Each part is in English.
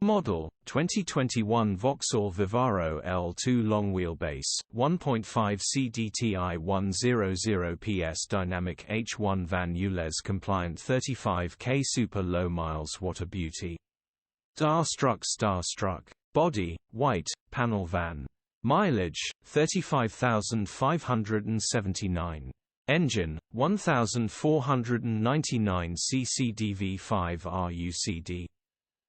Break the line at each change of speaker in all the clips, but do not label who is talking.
Model, 2021 VAUXHALL Vivaro L2 long wheelbase, 1.5 CDTI 100 PS dynamic H1 van ULEZ compliant 35k super low miles. What a beauty. Starstruck. Body, white, panel van. Mileage, 35,579. Engine, 1,499 cc DV5 RUCD.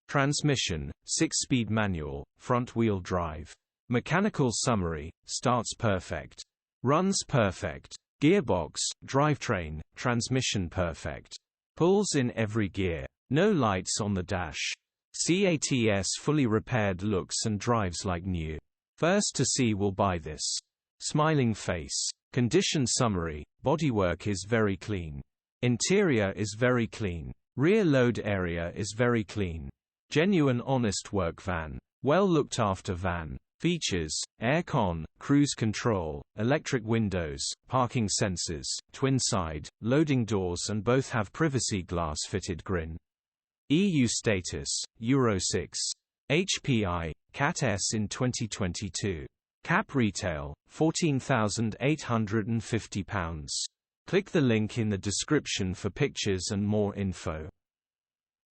Transmission, 6-speed manual, front-wheel drive. Mechanical summary, starts perfect. Runs perfect. Gearbox, drivetrain, transmission perfect. Pulls in every gear. No lights on the dash. CATS fully repaired, looks and drives like new. First to see will buy this. Smiling face. Condition summary, bodywork is very clean. Interior is very clean. Rear load area is very clean. Genuine honest work van. Well looked after van. Features: aircon, cruise control, electric windows, parking sensors, twin side, loading doors and both have privacy glass fitted grin. EU status, Euro 6. HPI, Cat S in 2022. Cap retail, £14,850. Click the link in the description for pictures and more info.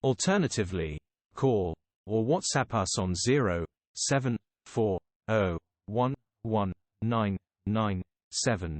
Alternatively, call or WhatsApp us on 074011997.